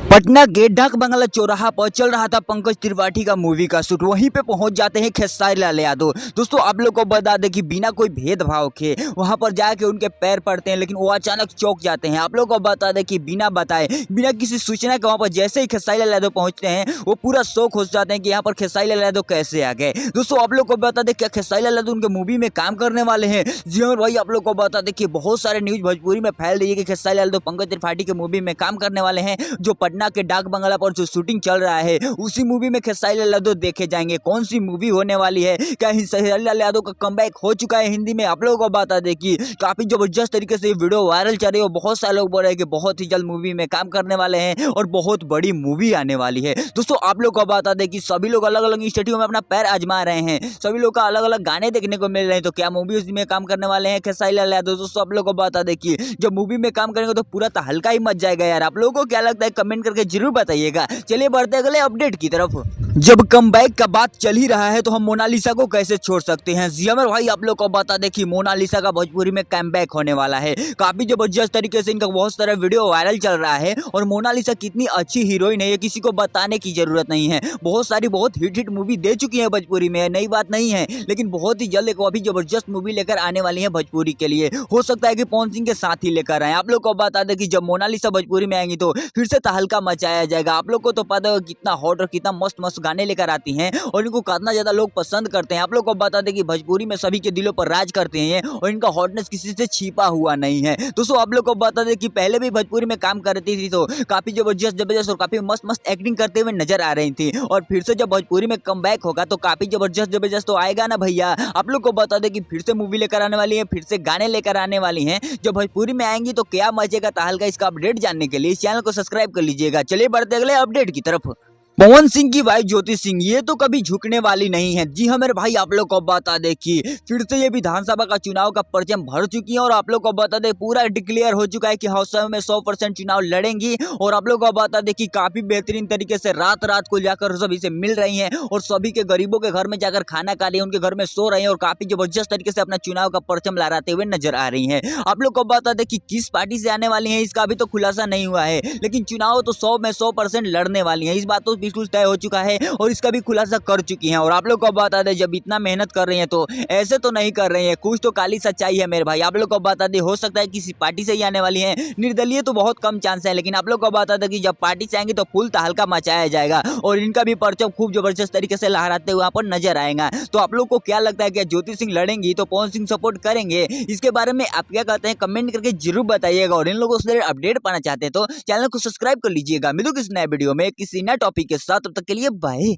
पटना के डाक बंगला चौराहा पर चल रहा था पंकज त्रिपाठी का मूवी का शूट। वहीं पे पहुंच जाते हैं खेसारी लाल यादव। दोस्तों आप लोग को बता दें कि बिना कोई भेदभाव के वहां पर जाके उनके पैर पड़ते हैं, लेकिन वो अचानक चौंक जाते हैं। आप लोग को बता दें कि बिना बताए, बिना किसी सूचना के वहां पर जैसे ही खेसारी लाल यादव पहुंचते हैं, वो पूरा शौक हो जाते हैं कि यहाँ पर खेसारी लाल यादव कैसे आ गए। दोस्तों आप लोग को बता दें क्या खेसारी लाल यादव उनके मूवी में काम करने वाले हैं। जी हाँ भाई, आप लोग को बता दें कि बहुत सारे न्यूज भोजपुरी में फैल रही है कि खेसारी लाल यादव पंकज त्रिपाठी के मूवी में काम करने वाले हैं। जो पटना के डाक बंगला पर जो शूटिंग चल रहा है, उसी मूवी में खेसारी लाल यादव देखे जाएंगे। कौन सी मूवी होने वाली है, क्या खेसारी लाल यादव का कमबैक हो चुका है हिंदी में? आप लोगों को बता दें कि काफी जबरदस्त तरीके से वीडियो वायरल चल रही है। बहुत सारे लोग बोल रहे हैं कि बहुत ही जल्द मूवी में काम करने वाले हैं और बहुत बड़ी मूवी आने वाली है। दोस्तों आप लोग को बता दें कि सभी लोग अलग अलग स्टूडियो में अपना पैर आजमा रहे हैं, सभी लोग का अलग अलग गाने देखने को मिल रहे हैं। तो क्या मूवी उसमें काम करने वाले हैं खेसारी लाल यादव? दोस्तों आप लोग को बता दें कि जब मूवी में काम करेंगे तो पूरा तहलका ही मच जाएगा यार। आप लोगों को क्या लगता है कमेंट करके जरूर बताइएगा। चलिए बढ़ते अगले अपडेट की तरफ। जब कमबैक का बात चल ही रहा है तो हम मोनालिसा को कैसे छोड़ सकते हैं। जी अमर भाई, आप लोग को बता दें कि मोनालिसा का भोजपुरी में कमबैक होने वाला है। काफी जबरदस्त तरीके से इनका बहुत सारा वीडियो वायरल चल रहा है और मोनालिसा कितनी अच्छी हीरोइन है ये किसी को बताने की जरूरत नहीं है। बहुत सारी बहुत हिट मूवी दे चुकी है भोजपुरी में, नई बात नहीं है, लेकिन बहुत ही जल्द एक अभी जबरदस्त मूवी लेकर आने वाली है भोजपुरी के लिए। हो सकता है कि पवन सिंह के साथ ही लेकर आए। आप लोग को बता दें कि जब मोनालिसा भोजपुरी में आएंगी तो फिर से तहलका मचाया जाएगा। आप लोग को तो पता है कितना हॉट और कितना मस्त मस्त गाने लेकर आती हैं और इनको कितना ज्यादा लोग पसंद करते हैं। आप लोग को बता दें कि भोजपुरी में सभी के दिलों पर राज करते हैं और इनका हॉटनेस किसी से छिपा हुआ नहीं है। दोस्तों आप लोग को बता दें कि पहले भी भोजपुरी में काम करती थी तो काफी जबरदस्त और काफी मस्त मस्त एक्टिंग करते हुए नजर आ रही थी, और फिर से जब भोजपुरी में कमबैक होगा तो काफी जबरदस्त तो आएगा ना भैया। आप लोग को बता दें कि फिर से मूवी लेकर आने वाली है, फिर से गाने लेकर आने वाली हैं। जब भोजपुरी में आएंगी तो क्या मचेगा तहलका, इसका अपडेट जानने के लिए इस चैनल को सब्सक्राइब कर लीजिएगा। चलिए बढ़ते अगले अपडेट की तरफ। पवन सिंह की वाइफ ज्योति सिंह ये तो कभी झुकने वाली नहीं है। जी हाँ मेरे भाई, आप लोग को बता दें कि फिर से ये विधानसभा का चुनाव का परचम भर चुकी है और आप लोग को बता दें पूरा डिक्लेयर हो चुका है कि हाउस में 100% चुनाव लड़ेंगी। और आप लोग को बता दें कि काफी बेहतरीन तरीके से रात रात को जाकर सभी से मिल रही हैं और सभी के गरीबों के घर में जाकर खाना खा रही है, उनके घर में सो रही है और काफी जबरदस्त तरीके से अपना चुनाव का परचम लहराते हुए नजर आ रही है। आप लोग को बता दें कि किस पार्टी से आने वाली है इसका अभी तो खुलासा नहीं हुआ है, लेकिन चुनाव तो 100 में 100% लड़ने वाली है, इस बात तो बिल्कुल तय हो चुका है और इसका भी खुलासा कर चुकी हैं। और आप लोग को बता दें जब इतना मेहनत कर रही हैं तो ऐसे तो नहीं कर रही हैं, कुछ तो काली सच्चाई है मेरे भाई। आप लोग को बता दें हो सकता है किसी पार्टी से ही आने वाली हैं, निर्दलीय तो बहुत कम चांस है, लेकिन आप लोग को बता दें कि जब पार्टी से आएंगे तो फुल तहलका मचाया जाएगा और इनका भी परचम खूब जबरदस्त तरीके से लहराते हुए वहां पर नजर आएगा। तो आप लोग को क्या लगता है कि ज्योति सिंह लड़ेंगी तो पवन सिंह सपोर्ट करेंगे? इसके बारे में आप क्या कहते हैं कमेंट करके जरूर बताइएगा। और इन लोगों से अपडेट पाना चाहते हैं तो चैनल को सब्सक्राइब कर लीजिएगा। मिलूंगा किसी नए वीडियो में किसी नए टॉपिक के साथ, तब तक के लिए बाय।